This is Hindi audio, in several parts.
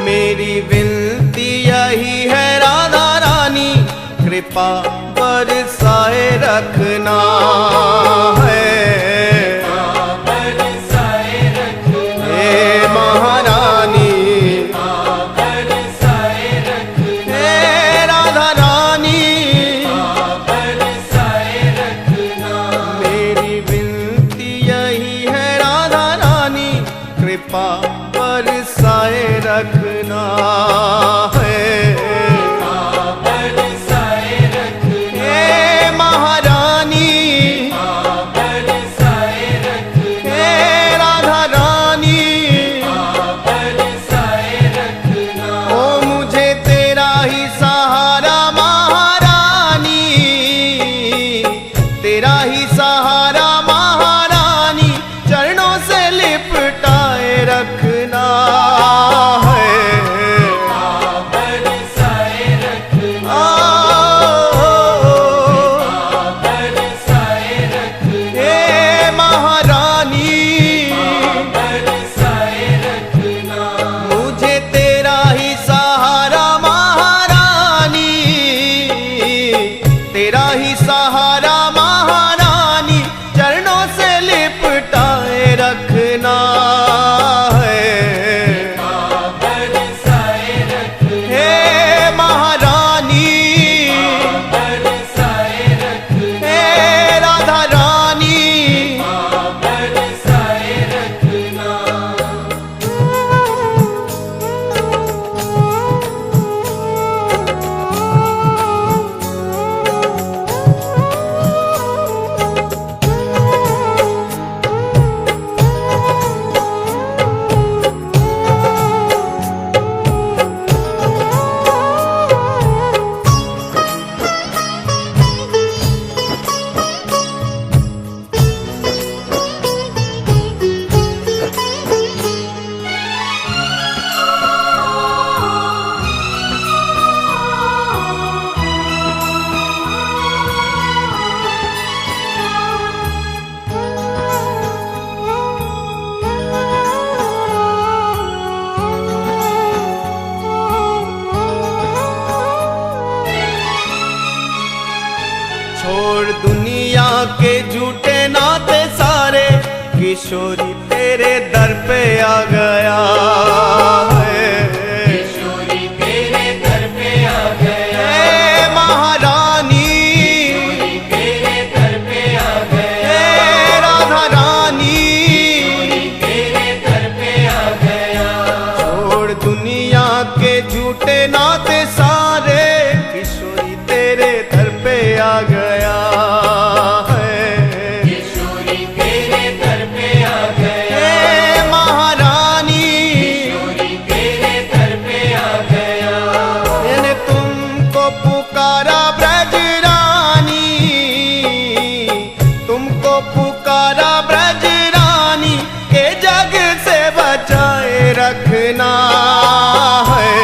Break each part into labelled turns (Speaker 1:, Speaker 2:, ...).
Speaker 1: मेरी विनती यही है राधा रानी, कृपा बरसाए रखना है। हे महारानी, हे राधा रानी, मेरी विनती यही है राधा रानी, कृपा बरसाए रखना है। हे महारानी, हे राधा रानी, ओ मुझे तेरा ही सहारा महारानी, तेरा ही सहारा महारानी, चरणों से लिपटाए रखना है। हे महारानी, मुझे तेरा ही सहारा महारानी, तेरा ही सहारा महारानी, चरणों से लिपटाए रखना है। हे महारानी, हे राधा रानी, छोड़ दुनिया के झूठे नाते सारे, किशोरी तेरे दर पे आ गया है।
Speaker 2: किशोरी तेरे दर पे आ गया,
Speaker 1: हे महारानी,
Speaker 2: तेरे दर पे आ गया,
Speaker 1: हे राधा रानी,
Speaker 2: तेरे दर पे आ गया।
Speaker 1: छोड़ दुनिया के झूठे नाते सारे, किशोरी तेरे दर पे आ गया है।
Speaker 2: किशोरी तेरे दर पे आ गया,
Speaker 1: हे महारानी,
Speaker 2: तेरे दर पे आ गया।
Speaker 1: मैंने तुमको पुकारा ब्रज रानी, तुमको पुकारा ब्रज रानी, के जग से बचाए रखना है।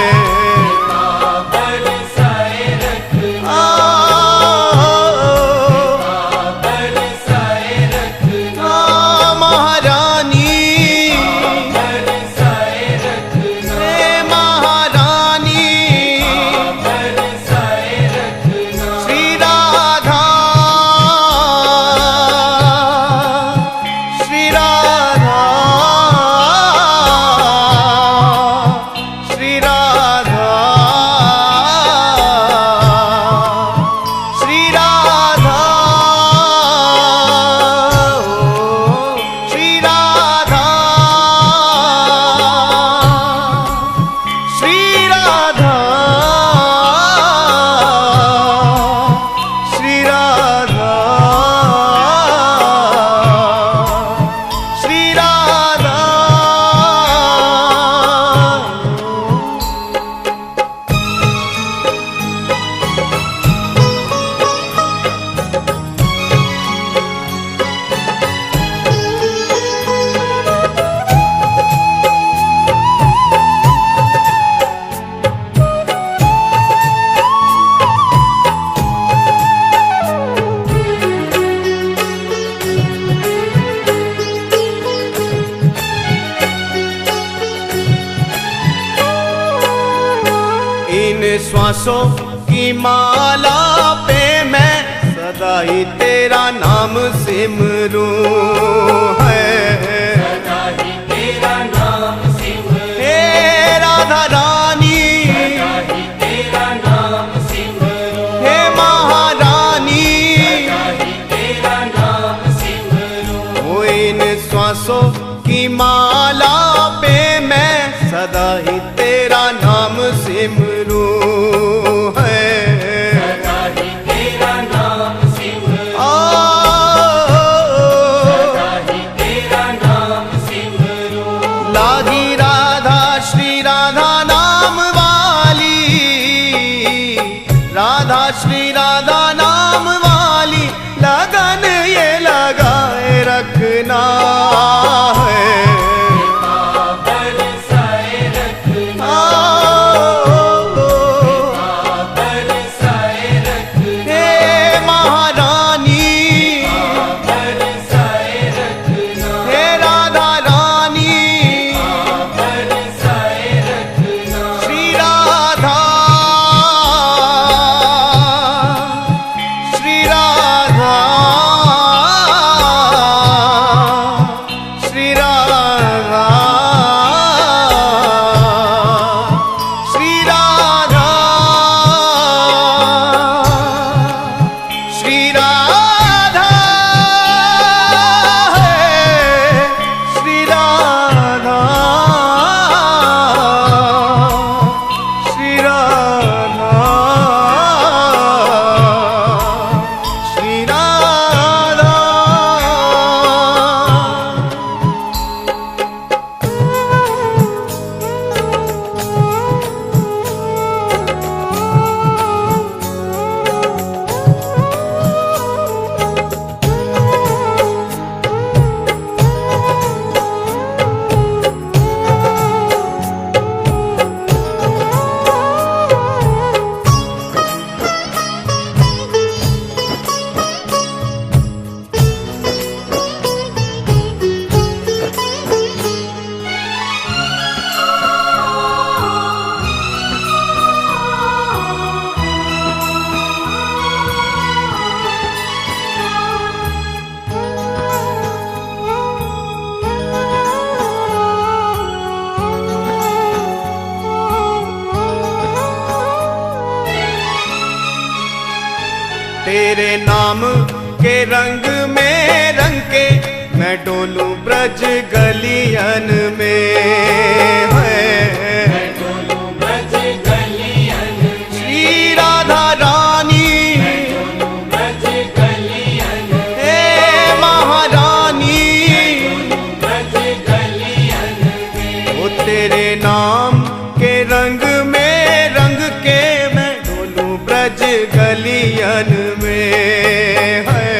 Speaker 1: इन श्वासों की माला पे मैं सदा ही तेरा नाम सिमरूं है।
Speaker 2: सदा ही तेरा नाम सिमरूं,
Speaker 1: हे राधा रानी,
Speaker 2: सदा ही तेरा नाम सिमरूं,
Speaker 1: हे महारानी,
Speaker 2: सदा ही तेरा नाम सिमरूं।
Speaker 1: ओ इन श्वासों की माला पे मैं सदा ही तेरा नाम सिमरूं है।
Speaker 2: सदा ही तेरा नाम सिमरूं,
Speaker 1: आ,
Speaker 2: सदा ही तेरा नाम सिमरूं।
Speaker 1: लागी राधा श्री राधा नाम वाली, राधा श्री राधा नाम वाली लगन ये लगाए रखना है।
Speaker 2: बरसाए रखना, बरसाए रखना,
Speaker 1: हे महारानी,
Speaker 2: बरसाए रखना,
Speaker 1: हे राधा रानी,
Speaker 2: बरसाए रखना।
Speaker 1: श्री राधा, श्री राधा, श्री राधा, श्री राधा, श्री राधा, श्री राधा, श्री राधा, श्री राधा। तेरे नाम के रंग में रंग के मैं डोलूं ब्रज गलियन में है।
Speaker 2: डोलूं ब्रज गलियन में,
Speaker 1: श्री राधा रानी,
Speaker 2: डोलूं ब्रज गलियन में,
Speaker 1: हे महारानी,
Speaker 2: डोलूं ब्रज गलियन में।
Speaker 1: वो तेरे नाम के रंग में रंग के मैं डोलूं ब्रज गलियन में है।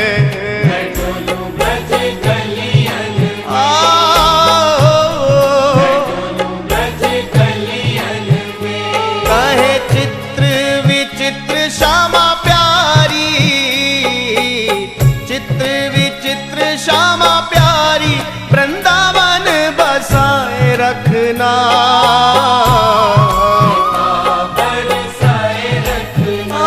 Speaker 2: डोलूं ब्रज गलियन में, डोलूं ब्रज गलियन में।
Speaker 1: कहे चित्र विचित्र श्यामा प्यारी, चित्र विचित्र श्यामा प्यारी वृंदावन बसाए रखना।
Speaker 2: बरसाए रखना,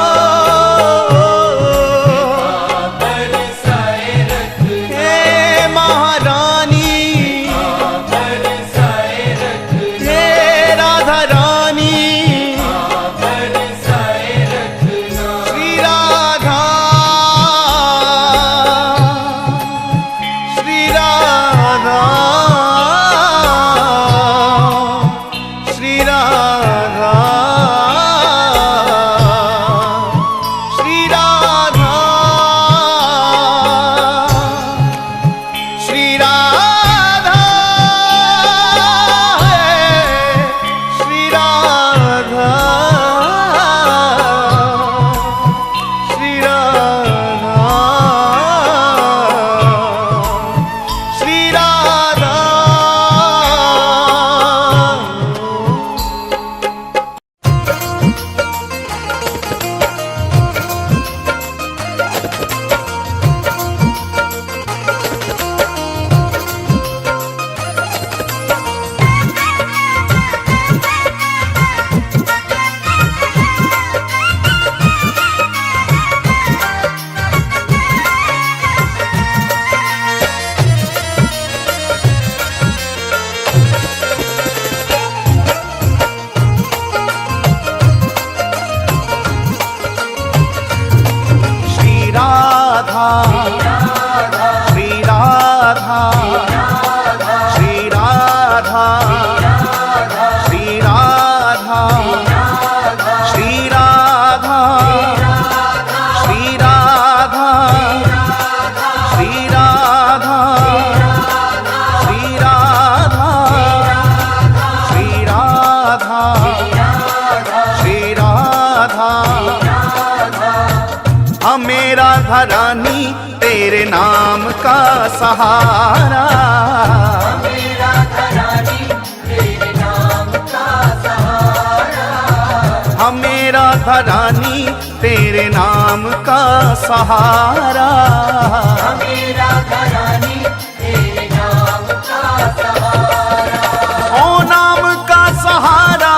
Speaker 1: तेरे नाम का सहारा।
Speaker 2: हमें राधा रानी तेरे नाम का सहारा।
Speaker 1: हमें राधा रानी तेरे नाम का सहारा।
Speaker 2: हमें राधा रानी तेरे नाम का सहारा।
Speaker 1: ओ नाम का सहारा,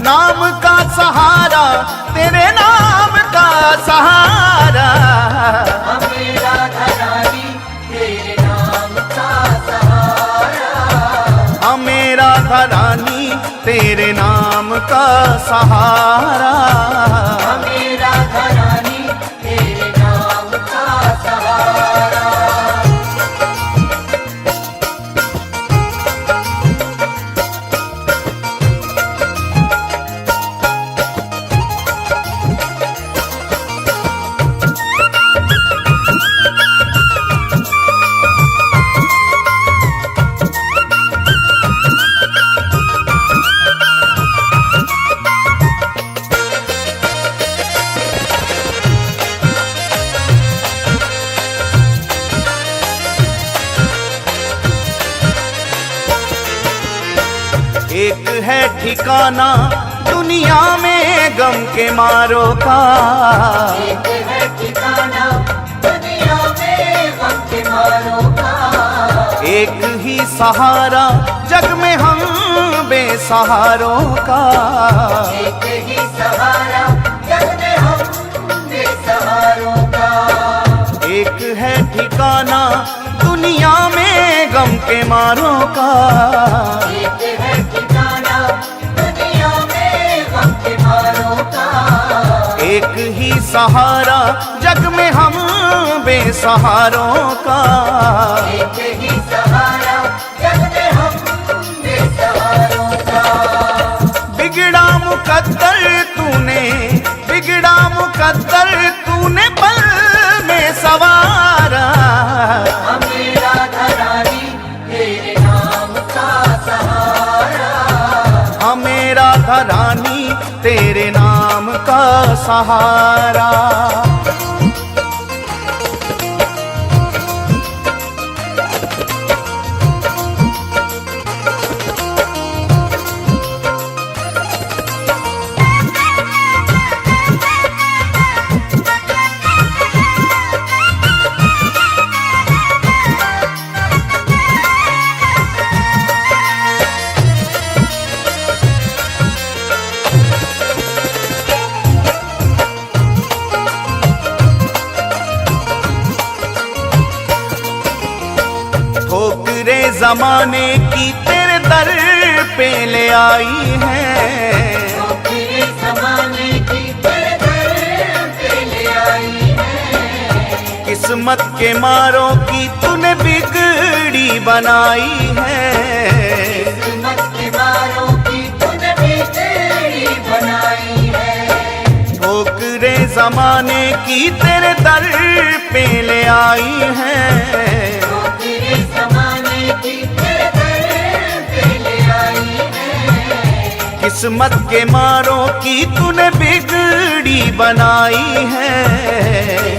Speaker 1: नाम का सहारा, तेरे नाम का सहारा।
Speaker 2: हमें राधा रानी तेरे नाम का सहारा।
Speaker 1: हमें राधा रानी तेरे नाम का सहारा।
Speaker 2: हमें राधा रानी तेरे नाम का सहारा।
Speaker 1: एक है ठिकाना दुनिया में गम के मारों का।
Speaker 2: एक है ठिकाना दुनिया में गम के मारों का।
Speaker 1: एक ही सहारा जग में हम बेसहारों का।
Speaker 2: एक ही सहारा जग में हम बेसहारों का।
Speaker 1: एक है ठिकाना दुनिया में गम के मारों का।
Speaker 2: एक है ठिकाना दुनिया में गम के मारों का।
Speaker 1: एक ही सहारा जग में हम बेसहारों का।
Speaker 2: एक ही सहारा जग में हम बेसहारों का।
Speaker 1: बिगड़ा मुकद्दर तूने, बिगड़ा मुकद्दर तूने पल में सवारा।
Speaker 2: हमें राधा रानी तेरे नाम का सहारा।
Speaker 1: हमें राधा रानी तेरे नाम का सहारा। ठोकरे जमाने की तेरे दर पे ले आई है।
Speaker 2: तेरे ज़माने की तेरे दर पे ले आई है।
Speaker 1: किस्मत के मारों की तूने बिगड़ी बनाई है।
Speaker 2: किस्मत के मारों की तूने बिगड़ी बनाई है।
Speaker 1: ठोकरे जमाने की तेरे दर पे ले आई है।
Speaker 2: तेरे ज़माने की तेरे दर पे ले आई है।
Speaker 1: किस्मत के मारों की तूने बिगड़ी बनाई है।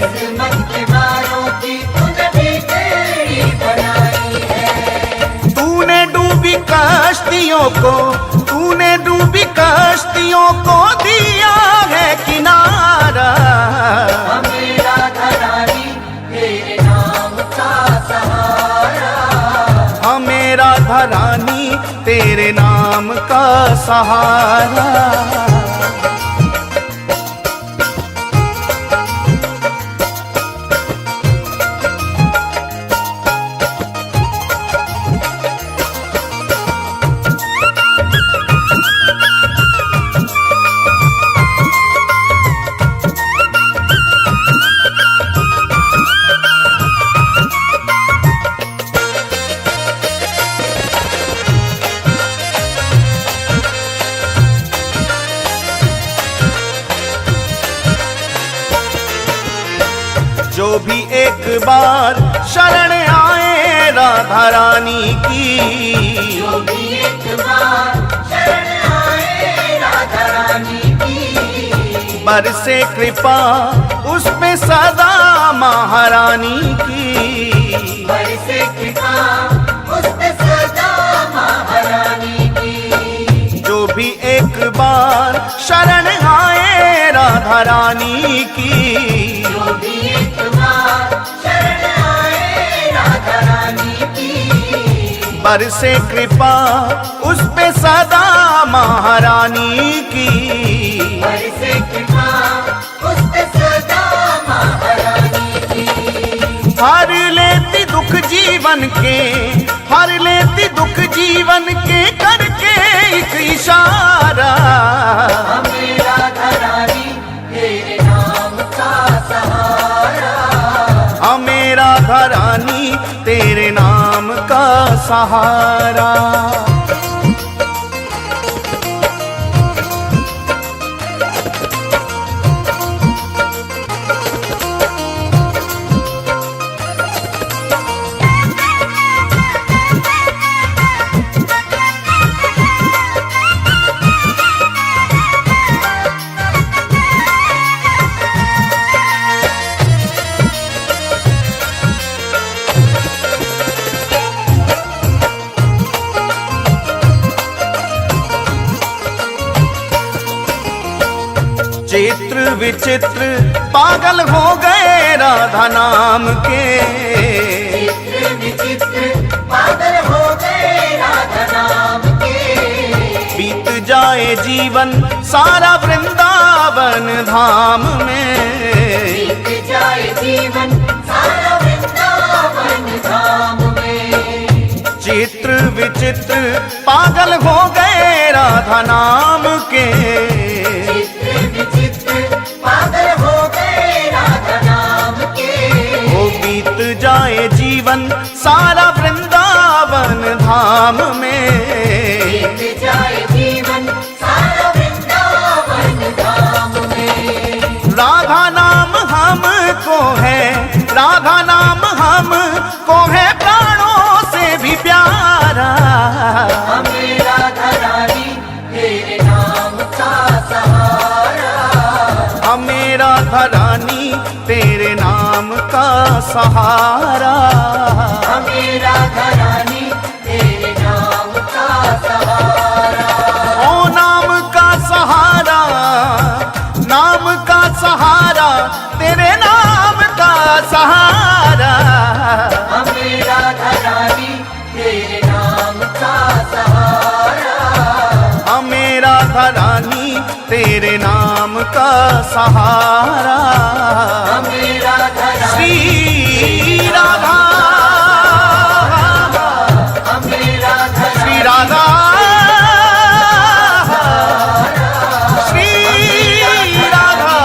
Speaker 2: किस्मत के मारों की तूने बिगड़ी बनाई है।
Speaker 1: तूने डूबी कश्तियों को, तूने डूबी कश्तियों को दिया है किनारा।
Speaker 2: हमें राधा रानी तेरे नाम का सहारा।
Speaker 1: हमें राधा रानी तेरे नाम का सहारा। जो भी एक बार शरण आए राधा रानी की,
Speaker 2: जो भी एक बार शरण आए राधा रानी की,
Speaker 1: बरसे कृपा उस पे सदा महारानी की।
Speaker 2: बरसे कृपा उस पे सदा महारानी की।
Speaker 1: जो भी एक बार शरण आए राधा रानी की।
Speaker 2: जो भी एक बार शरण आए राधा रानी की।
Speaker 1: बरसे कृपा उस पे सदा महारानी की।
Speaker 2: बरसे कृपा उस पे सदा महारानी की।
Speaker 1: हर लेती दुख जीवन के, हर लेती दुख जीवन के, करके एक इशारा।
Speaker 2: हमें राधा रानी तेरे नाम का सहारा।
Speaker 1: हमें राधा रानी तेरे नाम का सहारा। चित्र विचित्र पागल हो गए राधा नाम के।
Speaker 2: चित्र विचित्र पागल हो गए राधा नाम के।
Speaker 1: बीत जाए जीवन सारा वृंदावन धाम में।
Speaker 2: बीत जाए जीवन सारा वृंदावन धाम में।
Speaker 1: चित्र विचित्र पागल हो गए राधा नाम के।
Speaker 2: चित्र विचित्र पागल हो गए राधा नाम के।
Speaker 1: वो बीत जाए जीवन सारा वृंदावन धाम में।
Speaker 2: बीत जाए जीवन सारा वृंदावन धाम में।
Speaker 1: राधा नाम हमको है, राधा नाम हमको है प्राणों से भी प्यारा।
Speaker 2: हमें राधा रानी तेरे नाम का सहारा।
Speaker 1: हमें राधा रानी तेरे नाम का सहारा।
Speaker 2: हमें राधा रानी तेरे नाम का सहारा।
Speaker 1: ओ नाम का सहारा, नाम का सहारा, तेरे नाम का सहारा।
Speaker 2: हमें राधा रानी तेरे नाम का सहारा।
Speaker 1: हमें राधा रानी तेरे नाम का सहारा।
Speaker 2: हमें राधा रानी
Speaker 1: श्री राधा,
Speaker 2: हमें राधा
Speaker 1: श्री राधा, श्री राधा,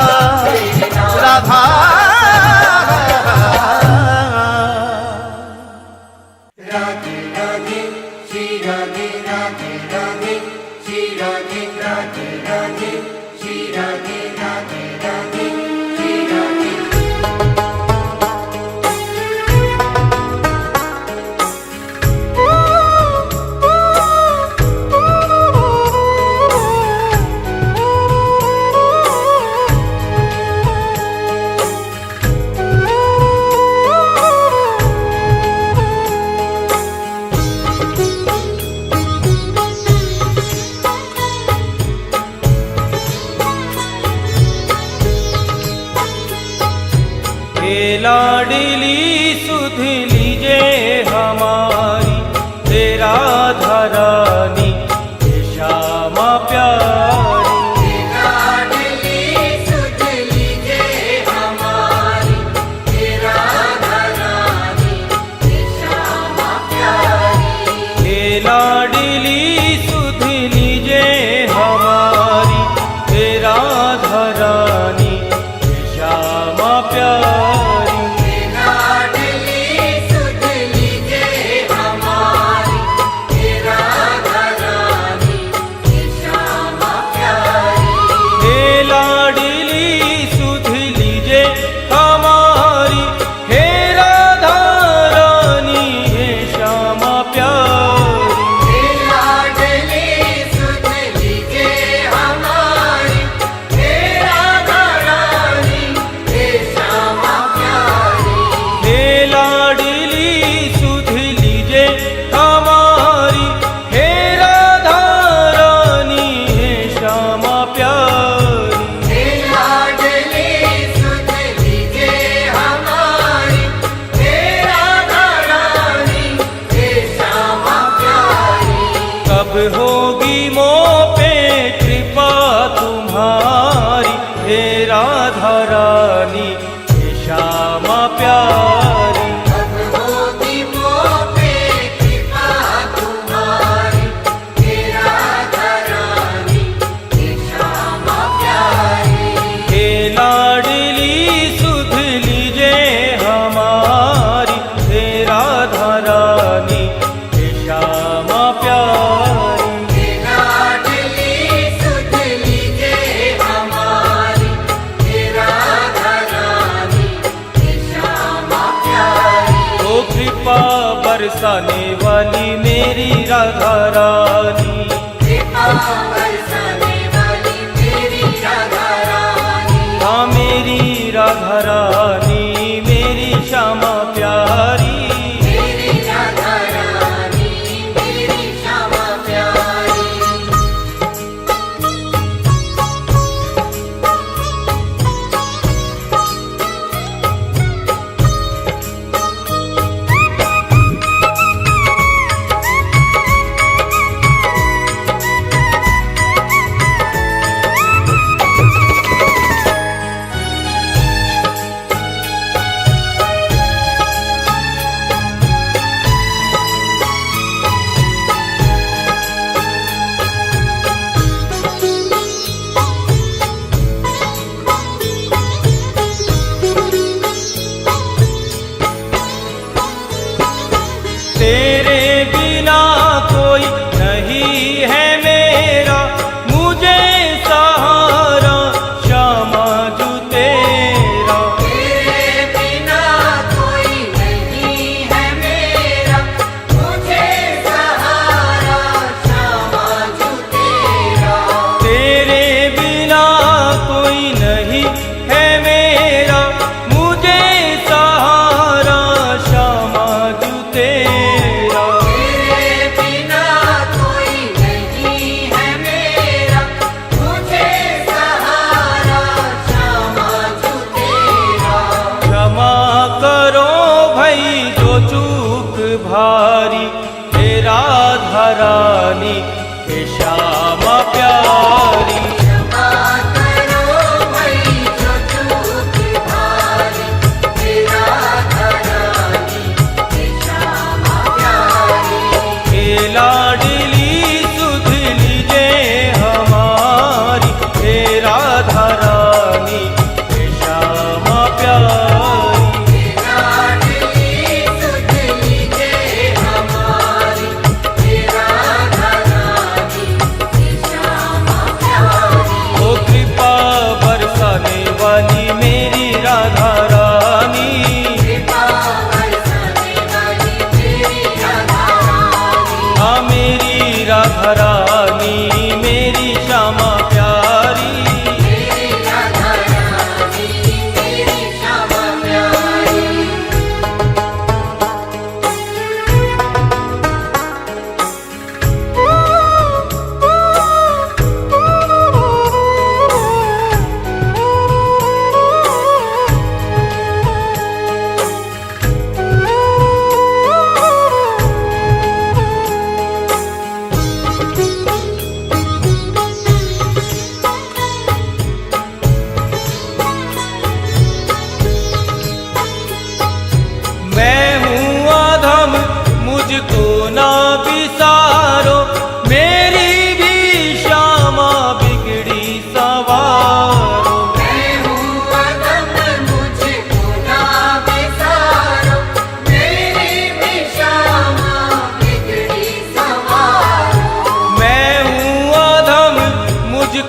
Speaker 1: राधा।
Speaker 2: राधे राधे श्री राधे राधे राधे श्री राधे राधे राधे श्री राधे राधे राधे श्री राधे।
Speaker 3: लाडली सुध लीजे हमारी तेरा धरानी श्यामा प्यारी।
Speaker 2: लाडली सुध लीजे हमारी तेरा धरानी श्यामा प्यारी।
Speaker 3: लाडली सुध लीजे हमारी तेरा धरानी श्यामा प्यारी।
Speaker 2: लाडली सुध लीजे हमारी तेरा धरानी श्यामा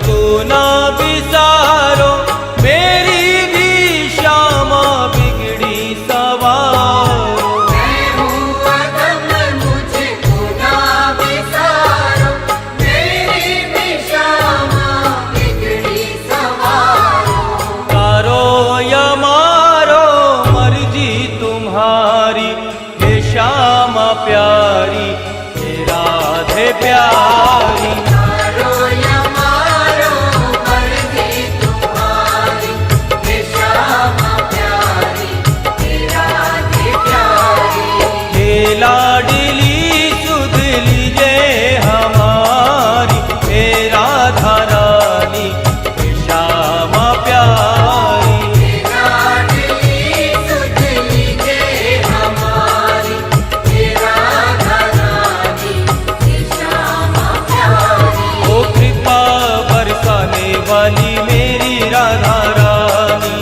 Speaker 3: तो ना बिसारो मेरी भी श्यामा बिगड़ी सवारो।
Speaker 2: मैं हूँ अधम मुझको ना बिसारो, मेरी भी श्यामा बिगड़ी सवारो।
Speaker 3: तारो या मारो मर्जी तुम्हारी, हे श्यामा प्यारी, हे राधे प्यारी।
Speaker 2: तारो या मारो मर्जी तुम्हारी, हे श्यामा प्यारी, हे राधे प्यारी।
Speaker 3: हे लाडली सुध लीजे हमारी, हे राधा रानी, हे श्यामा प्यारी।
Speaker 2: हे लाडली सुध लीजे हमारी, हे राधा रानी, हे श्यामा प्यारी।
Speaker 3: ओ कृपा बरसाने वाली मेरी राधा रानी,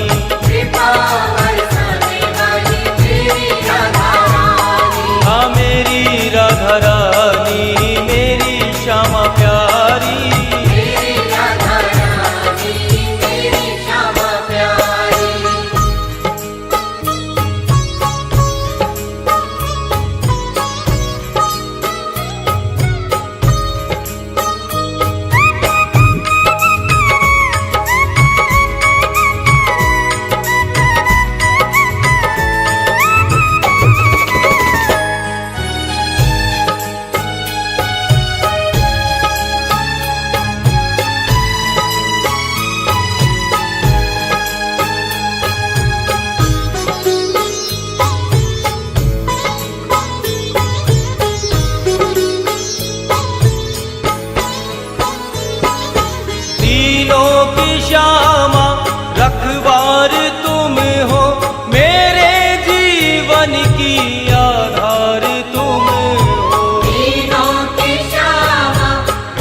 Speaker 2: कृपा बरसाने वाली मेरी राधा रानी,
Speaker 3: हाँ मेरी राधा रानी, मेरी श्यामा प्यारी।
Speaker 2: मेरी राधा रानी, मेरी श्यामा प्यारी। तीनों की श्यामा रखवार तुम हो, मेरे जीवन की आधार तुम हो। तीनों की श्यामा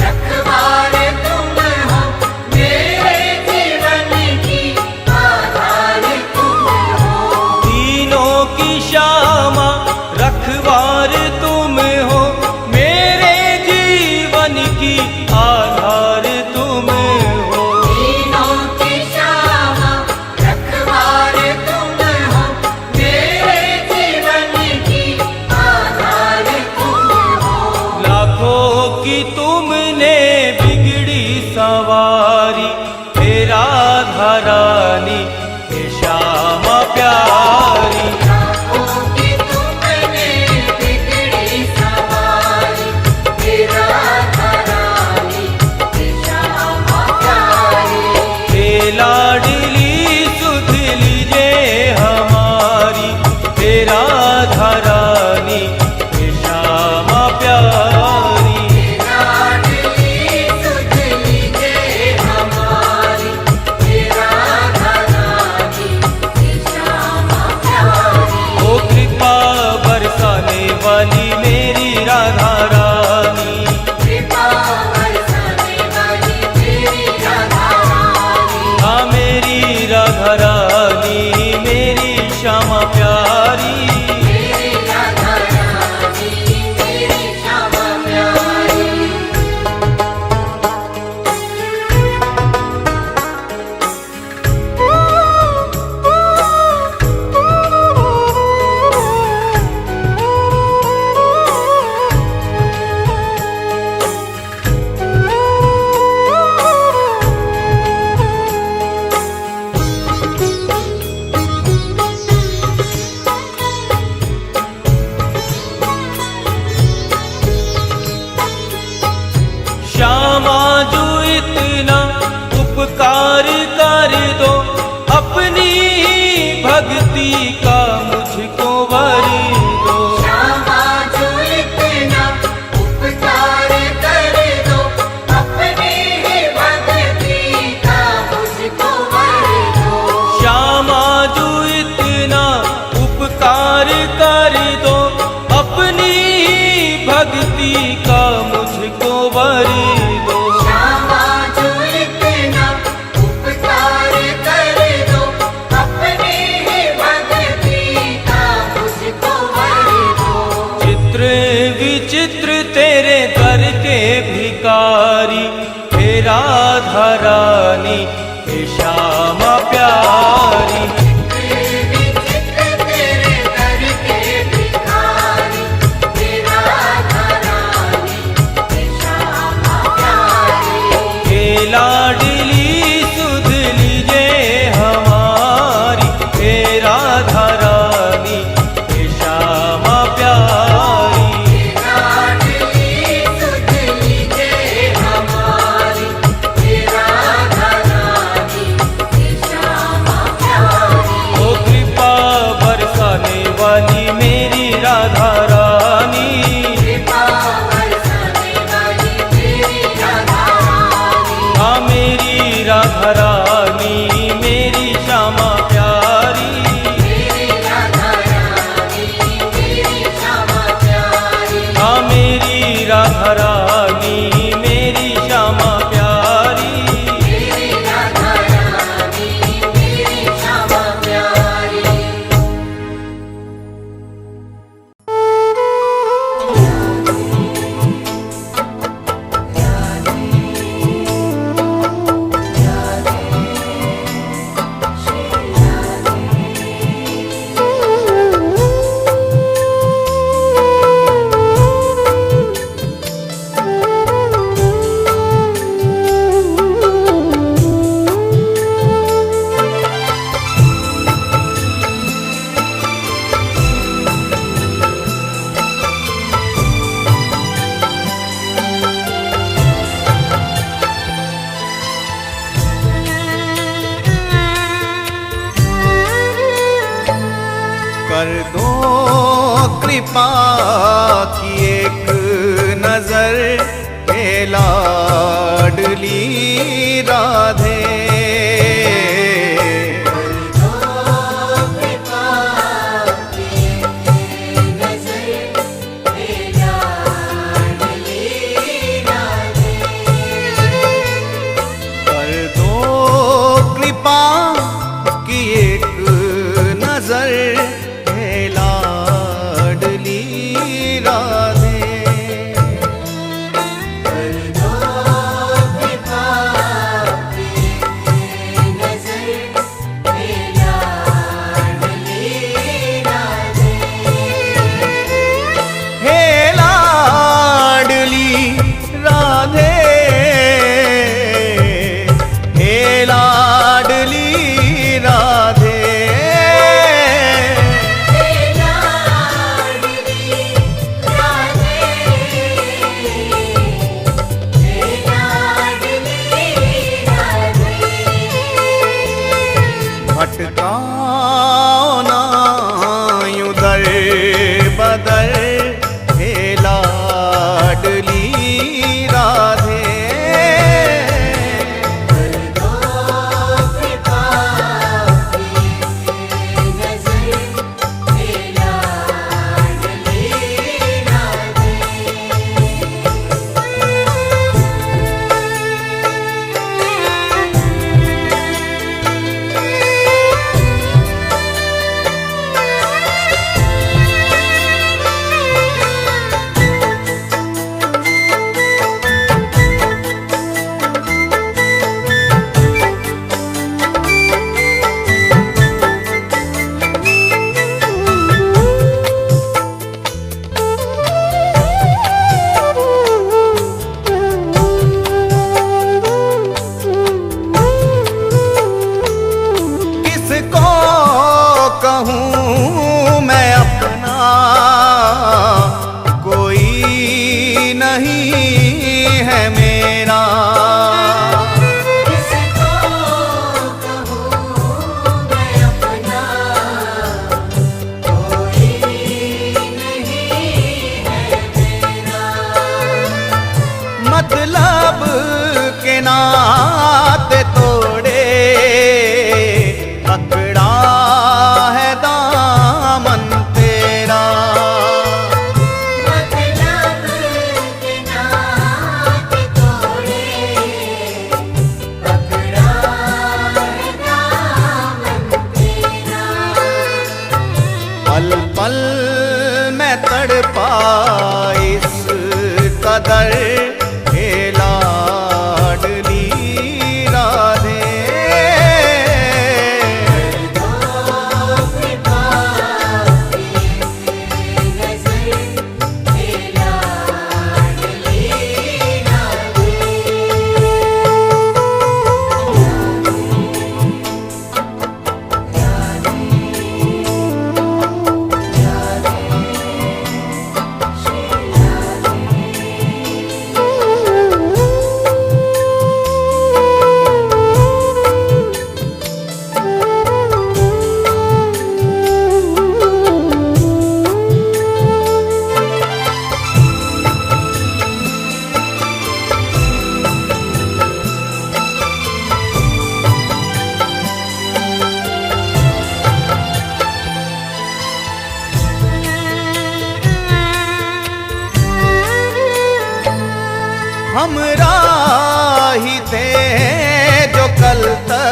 Speaker 2: रखवार तुम हो, मेरे जीवन की आधार तुम हो।
Speaker 3: तीनों की श्यामा रखवार तुम हो, मेरे जीवन की आधार तुम हो।
Speaker 2: तीनों की श्यामा रखवार तुम हो, मेरे जीवन की आधार तुम हो।
Speaker 3: लाखों की तुमने बिगड़ी सवारी, हे राधा रानी, हे श्यामा प्यारी।
Speaker 2: लाखों की तुमने बिगड़ी सवारी, हे राधा रानी, हे श्यामा प्यारी।
Speaker 3: हे लाडली सुध लीजे हमारी, हे राधा रानी, हे श्यामा प्यारी।
Speaker 2: लाडली सुध लीजे हमारी,
Speaker 3: धारानी हे श्यामा प्यारी।
Speaker 2: विचित्र तेरे दर के भिखारी, हे राधा रानी, हे श्यामा प्यारी।
Speaker 3: हे लाडली सुध लीजे हमारी, हे राधा रानी हे श्यामा प्यारी।
Speaker 2: लाडली सुध लीजे हमारी, हे राधा रानी, हे श्यामा प्यारी।
Speaker 3: ओ कृपा बरसाने वाली मेरी राधा रानी,
Speaker 2: कृपा बरसाने वाली तेरी राधा रानी,
Speaker 3: हाँ मेरी राधा रानी मेरी श्यामा प्यारी।
Speaker 2: मेरी राधा रानी, मेरी श्यामा प्यारी।
Speaker 3: हाँ मेरी राधा रानी मेरी श्यामा प्यारी।
Speaker 2: मेरी राधा रानी, मेरी श्यामा प्यारी।
Speaker 1: कर दो कृपा की एक नजर हे लाडली राधे। कर दो कृपा की एक नजर हे लाडली राधे। हे लाडली राधे, हे लाडली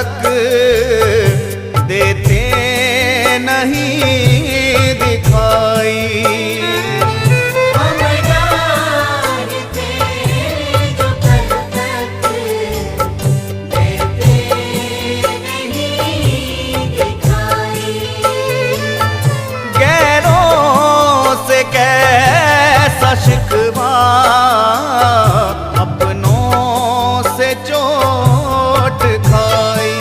Speaker 1: तक देते नहीं दिखाई।
Speaker 2: हम जानते जो कल तक देते नहीं दिखाई।
Speaker 1: गैरों से कैसा शिकवा, अपनों से चोट खाई।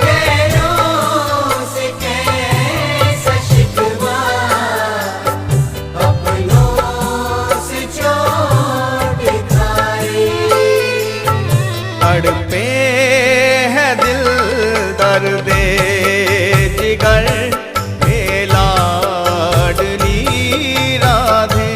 Speaker 2: गैरों से कैसा शिकवा, अपनों से चोट खाई।
Speaker 1: तड़पे है दिल दर्दे जिगर, हे लाडली राधे।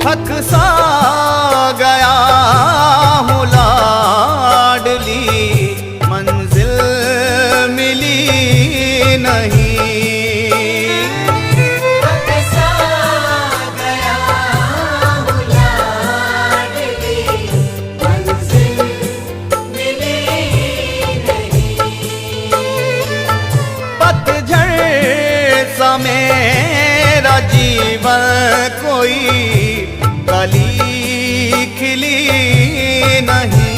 Speaker 1: थक सा गया हूँ लाडली, मंजिल मिली नहीं।
Speaker 2: सा गया हूँ लाडली, मंजिल मिली नहीं।
Speaker 1: पतझड़ सा मेरा जीवन कोई कली खिली नहीं।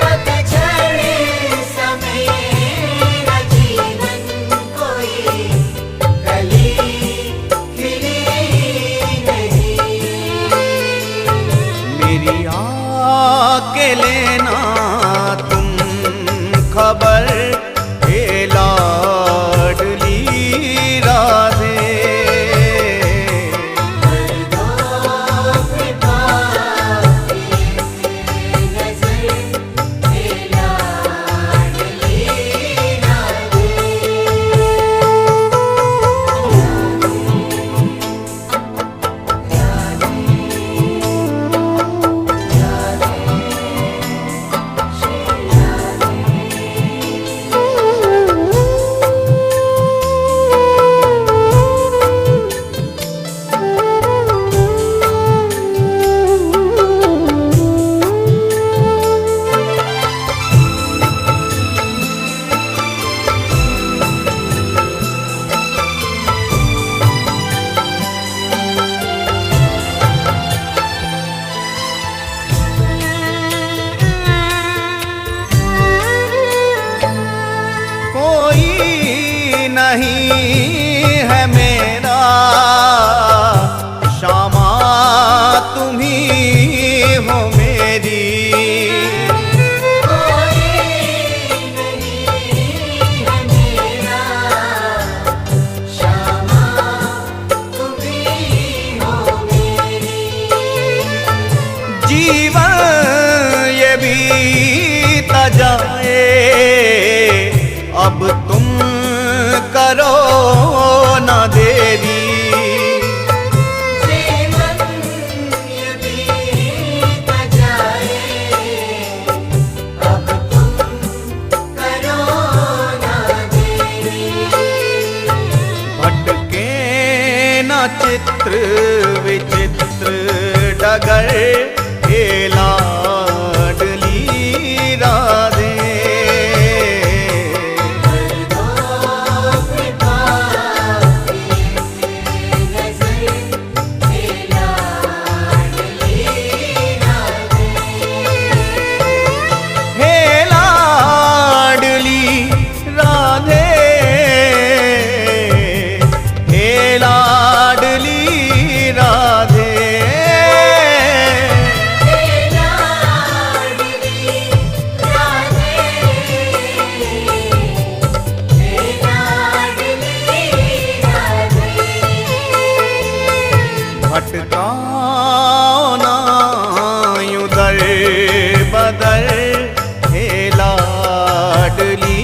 Speaker 2: पतझड़ सा मेरा जीवन कोई कली खिली नहीं।
Speaker 1: मेरी आके लेना तुम खबर, हे लाडली राधे। नहीं है मेरा श्यामा, तुम ही हो मेरी।
Speaker 2: कोई नहीं है मेरा श्यामा, तुम ही हो मेरी।
Speaker 1: जीवन ये बीत जाए, अब तुम करो ना देरी।
Speaker 2: जीवन ये बीत जाए, अब तुम करो ना देरी।
Speaker 1: भटके ना चित्र विचित्र डगर, हे लाडली राधे। राधे भटकाओ ना यूं दर बदर, हे लाडली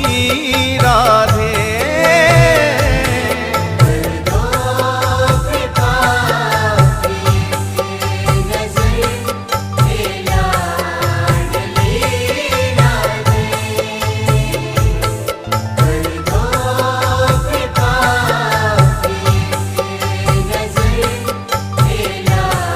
Speaker 1: राधे।
Speaker 2: दो कृपा नजर हे लाडली राधे। दो कृपा नजर हे लाडली राधे।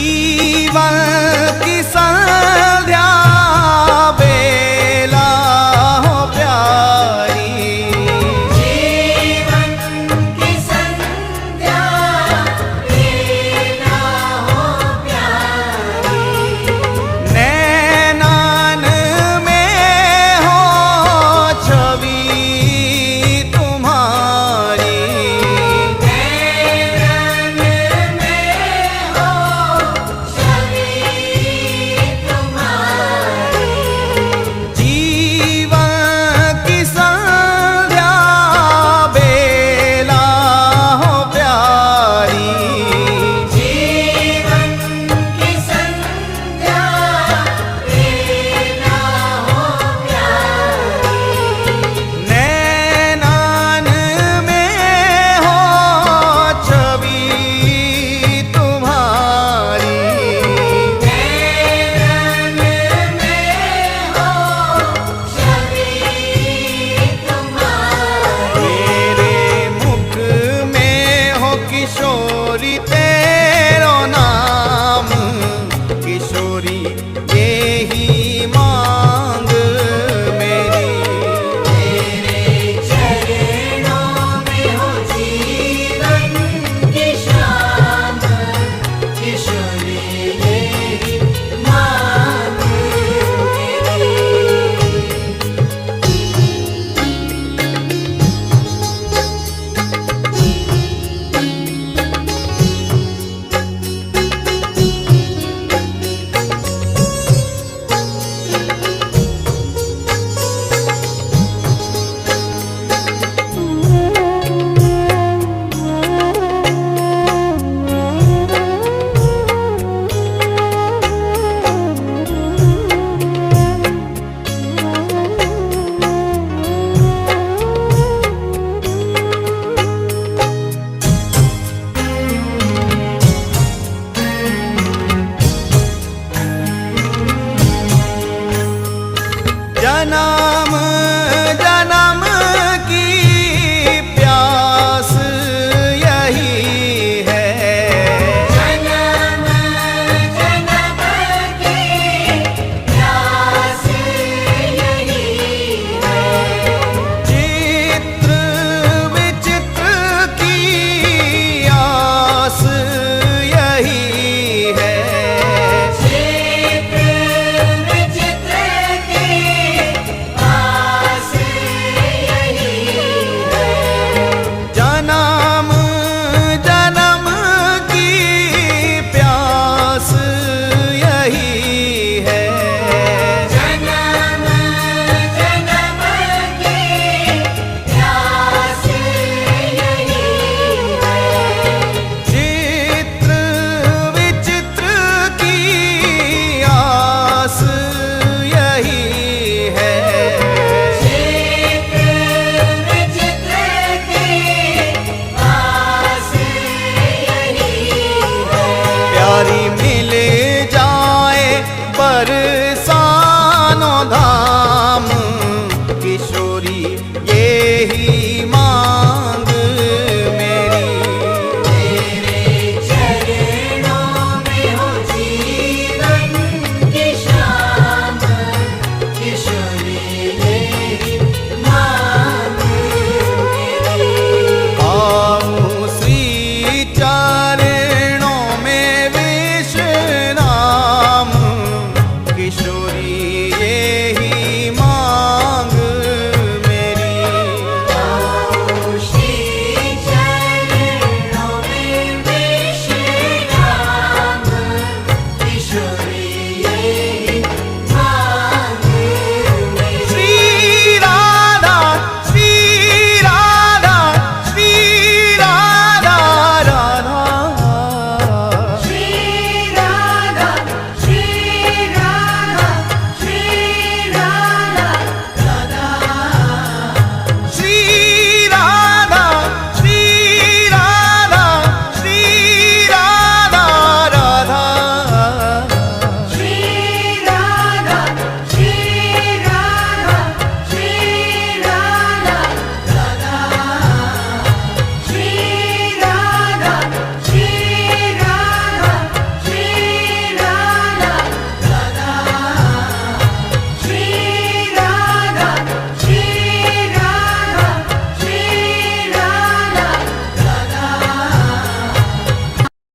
Speaker 1: जीवन की संध्या बेला हो प्यारी,
Speaker 2: जीवन की संध्या बेला हो प्यारी,
Speaker 1: नैनान में हो छवि तुम्हारी,
Speaker 2: नैनन में हो छवि तुम्हारी,
Speaker 1: जीवन की संध्या बेला हो प्यारी,
Speaker 2: जीवन की संध्या बेला हो प्यारी,
Speaker 1: नैनान में हो छवि तुम्हारी,
Speaker 2: नैनन में हो छवि तुम्हारी,
Speaker 1: मेरे मुख में हो किशोरी तेरो नाम, किशोरी यही मांग मेरी,
Speaker 2: तेरे चरणों में हो जीवन की शाम, किशोरी यही मांग मेरी।
Speaker 1: जना